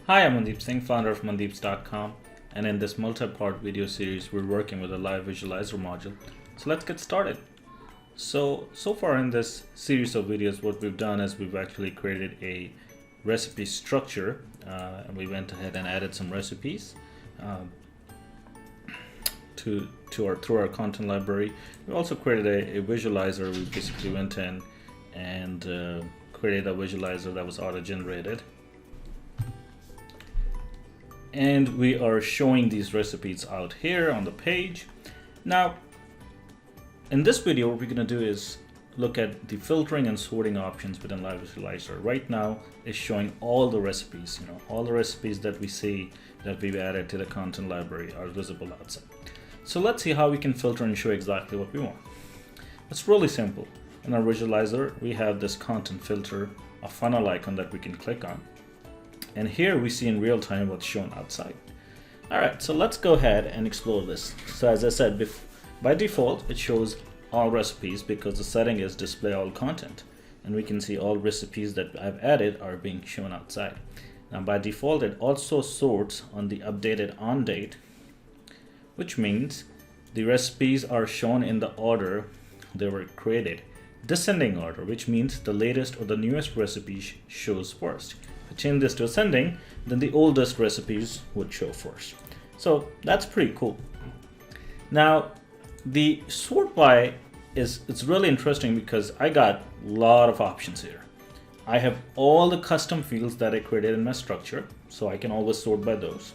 Hi, I'm Mandeep Singh, founder of mandeeps.com, and in this multi-part video series, we're working with a live visualizer module. So let's get started. So far in this series of videos, what we've done is we've actually created a recipe structure, and we went ahead and added some recipes through our content library. We also created a visualizer. We basically went in and created a visualizer that was auto-generated. And we are showing these recipes out here on the page. Now, in this video, what we're going to do is look at the filtering and sorting options within Live Visualizer. Right now, it's showing all the recipes. All the recipes that we see that we've added to the content library are visible outside. So let's see how we can filter and show exactly what we want. It's really simple. In our visualizer, we have this content filter, a funnel icon that we can click on. And here we see in real time what's shown outside. All right, so let's go ahead and explore this. So as I said, by default, it shows all recipes because the setting is display all content. And we can see all recipes that I've added are being shown outside. Now by default, it also sorts on the updated on date, which means the recipes are shown in the order they were created. Descending order, which means the latest or the newest recipe shows first. If I change this to ascending, then the oldest recipes would show first. So that's pretty cool. Now, the sort by it's really interesting because I got a lot of options here. I have all the custom fields that I created in my structure, so I can always sort by those.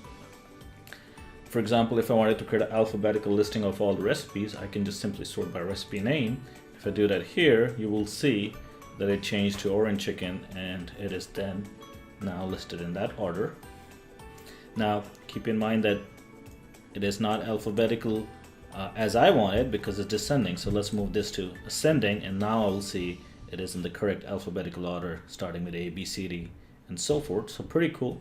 For example, if I wanted to create an alphabetical listing of all the recipes, I can just simply sort by recipe name. If I do that here, you will see that it changed to orange chicken and it is then now listed in that order. Now keep in mind that it is not alphabetical as I wanted because it's descending. So let's move this to ascending, and now I will see it is in the correct alphabetical order starting with A, B, C, D and so forth. So pretty cool.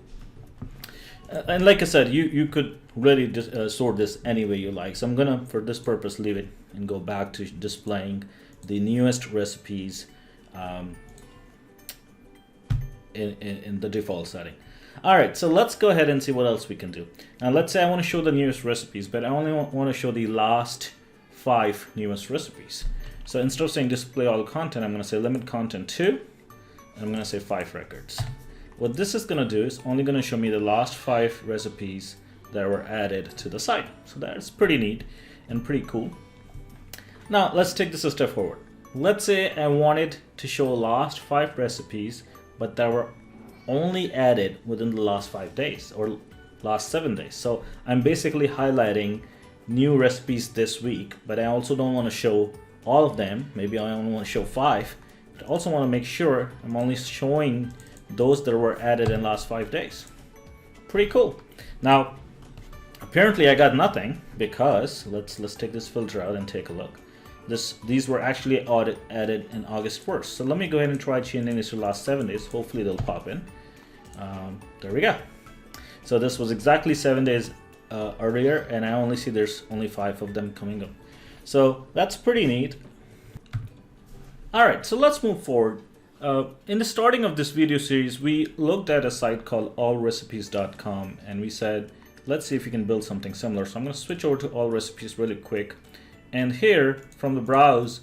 And like I said, you could really sort this any way you like. So I'm gonna, for this purpose, leave it and go back to displaying the newest recipes in the default setting. All right, so let's go ahead and see what else we can do. Now let's say I want to show the newest recipes, but I only want to show the last 5 newest recipes. So instead of saying display all content, I'm going to say limit content to, and I'm going to say 5 records. What this is going to do is only going to show me the last 5 recipes that were added to the site. So that's pretty neat and pretty cool. Now let's take this a step forward. Let's say I wanted to show last 5 recipes, but that were only added within the last 5 days or last 7 days. So I'm basically highlighting new recipes this week, but I also don't want to show all of them. Maybe I only want to show 5, but I also want to make sure I'm only showing those that were added in last 5 days. Pretty cool. Now, apparently I got nothing because let's take this filter out and take a look. These were actually added in August 1st. So let me go ahead and try changing this to last 7 days. Hopefully they'll pop in. There we go. So this was exactly 7 days earlier, and I only see there's only 5 of them coming up. So that's pretty neat. All right, so let's move forward. In the starting of this video series, we looked at a site called allrecipes.com, and we said, let's see if we can build something similar. So I'm going to switch over to all recipes really quick. And here from the browse,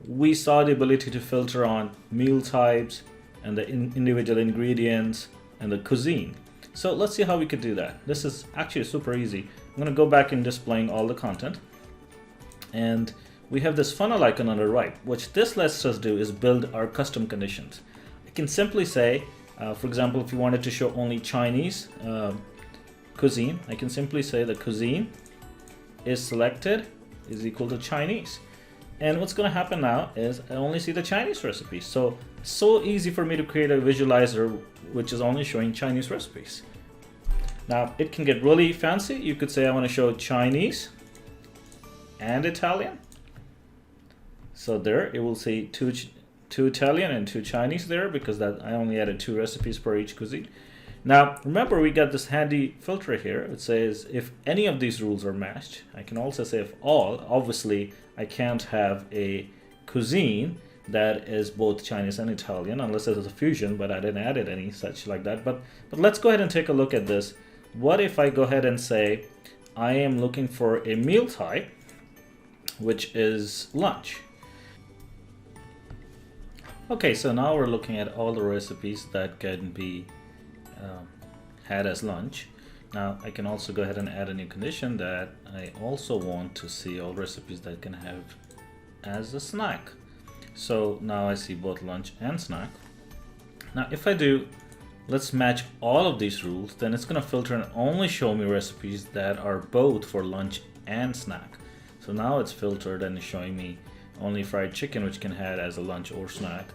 we saw the ability to filter on meal types and the individual ingredients and the cuisine. So let's see how we could do that. This is actually super easy. I'm going to go back and displaying all the content. And we have this funnel icon on the right. What this lets us do is build our custom conditions. I can simply say, for example, if you wanted to show only Chinese cuisine, I can simply say the cuisine is selected is equal to Chinese. And what's going to happen now is I only see the Chinese recipes. So easy for me to create a visualizer which is only showing Chinese recipes. Now it can get really fancy. You could say I want to show Chinese and Italian. So there it will say two Italian and 2 Chinese there because that I only added 2 recipes per each cuisine. Now, remember we got this handy filter here. It says if any of these rules are matched. I can also say if all. Obviously, I can't have a cuisine that is both Chinese and Italian, unless there's a fusion, but I didn't add it any such like that. But let's go ahead and take a look at this. What if I go ahead and say I am looking for a meal type, which is lunch? Okay, so now we're looking at all the recipes that can be had as lunch. Now I can also go ahead and add a new condition that I also want to see all recipes that can have as a snack. So now I see both lunch and snack. Now if I do, let's match all of these rules, then it's going to filter and only show me recipes that are both for lunch and snack. So now it's filtered and it's showing me only fried chicken, which can have as a lunch or snack,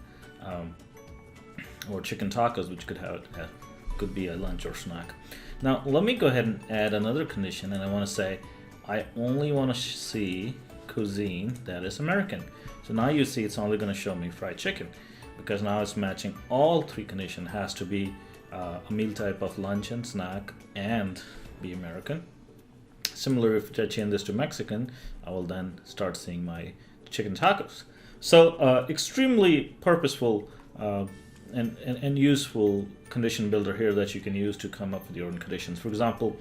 or chicken tacos, which could be a lunch or snack. Now let me go ahead and add another condition, and I want to say I only want to see cuisine that is American. So now you see it's only going to show me fried chicken, because now it's matching all three conditions. Has to be a meal type of lunch and snack and be American. Similar, if I change this to Mexican, I will then start seeing my chicken tacos. So extremely purposeful and useful condition builder here that you can use to come up with your own conditions. For example,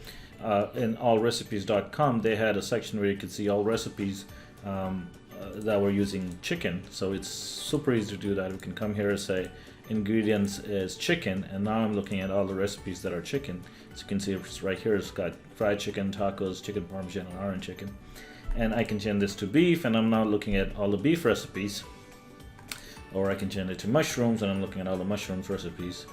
in allrecipes.com, they had a section where you could see all recipes that were using chicken. So it's super easy to do that. We can come here and say ingredients is chicken, and now I'm looking at all the recipes that are chicken. So you can see it's right here, it's got fried chicken, tacos, chicken parmesan, and orange chicken. And I can change this to beef, and I'm now looking at all the beef recipes. Or I can change it to mushrooms, and I'm looking at all the mushrooms recipes,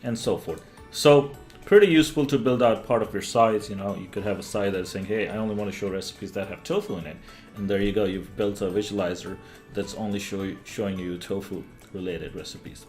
and so forth. So pretty useful to build out part of your sites. You could have a site that's saying, hey, I only want to show recipes that have tofu in it. And there you go, you've built a visualizer that's only showing you tofu related recipes.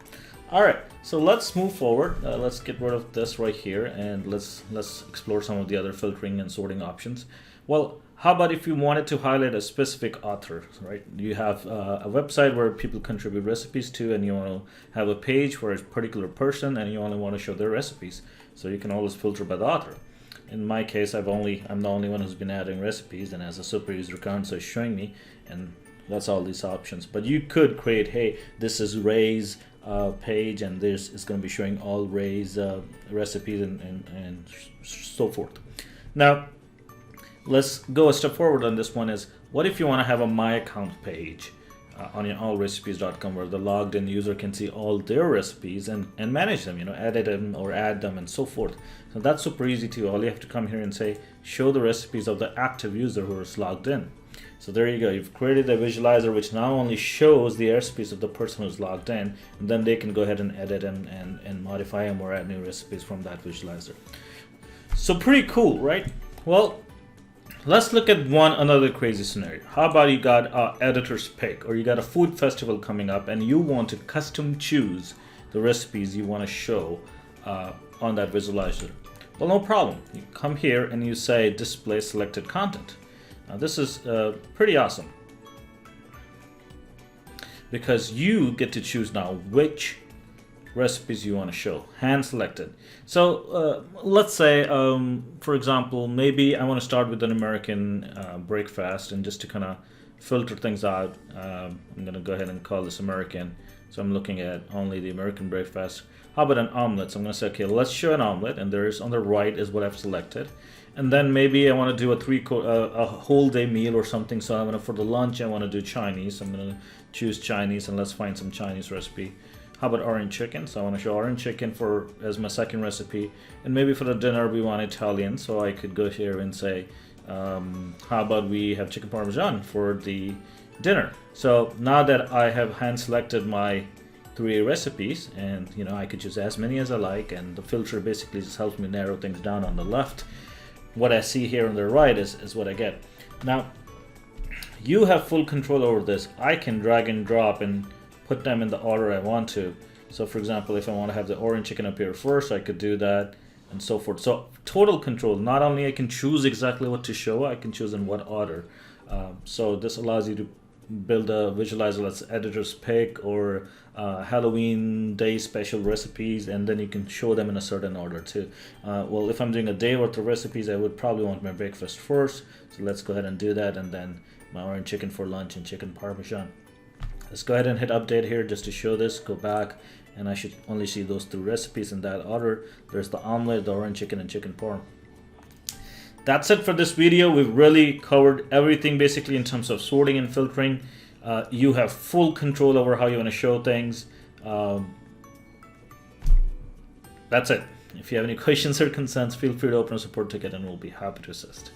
All right, so let's move forward. Let's get rid of this right here, and let's explore some of the other filtering and sorting options. Well, how about if you wanted to highlight a specific author, right? You have a website where people contribute recipes to, and you want to have a page for a particular person, and you only want to show their recipes. So you can always filter by the author. In my case, I'm the only one who's been adding recipes and has a super user account, so it's showing me, and that's all these options. But you could create, hey, this is Ray's page, and this is going to be showing all Ray's recipes and so forth. Now, let's go a step forward on this one. Is what if you want to have a My Account page on your allrecipes.com where the logged in user can see all their recipes and manage them, edit them or add them and so forth. So that's super easy too. All you have to come here and say, show the recipes of the active user who is logged in. So there you go. You've created a visualizer which now only shows the recipes of the person who's logged in, and then they can go ahead and edit and modify them or add new recipes from that visualizer. So pretty cool, right? Well, let's look at another crazy scenario. How about you got editor's pick, or you got a food festival coming up and you want to custom choose the recipes you want to show on that visualizer. Well, no problem. You come here and you say display selected content. Now this is pretty awesome, because you get to choose now which recipes you want to show, hand selected. So let's say, for example, maybe I want to start with an American breakfast, and just to kind of filter things out, I'm going to go ahead and call this American. So I'm looking at only the American breakfast. How about an omelet? So I'm going to say, okay, let's show an omelet, and there's on the right is what I've selected. And then maybe I want to do a whole day meal or something. So I'm going to, for the lunch, I want to do Chinese. I'm going to choose Chinese, and let's find some Chinese recipe. How about orange chicken? So I want to show orange chicken as my second recipe. And maybe for the dinner we want Italian, so I could go here and say, how about we have chicken parmesan for the dinner? So now that I have hand selected my 3 recipes, and I could choose as many as I like, and the filter basically just helps me narrow things down on the left. What I see here on the right is what I get. Now, you have full control over this. I can drag and drop and put them in the order I want to. So for example, if I want to have the orange chicken up here first, I could do that, and so forth. So total control. Not only I can choose exactly what to show, I can choose in what order. So this allows you to build a visualizer that's editor's pick or Halloween day special recipes, and then you can show them in a certain order too. Well, if I'm doing a day worth of recipes, I would probably want my breakfast first. So let's go ahead and do that, and then my orange chicken for lunch and chicken parmesan. Let's go ahead and hit update here just to show this. Go back, and I should only see those 2 recipes in that order. There's the omelet, the orange chicken, and chicken parm. That's it for this video. We've really covered everything basically in terms of sorting and filtering. You have full control over how you want to show things. That's it. If you have any questions or concerns, feel free to open a support ticket and we'll be happy to assist.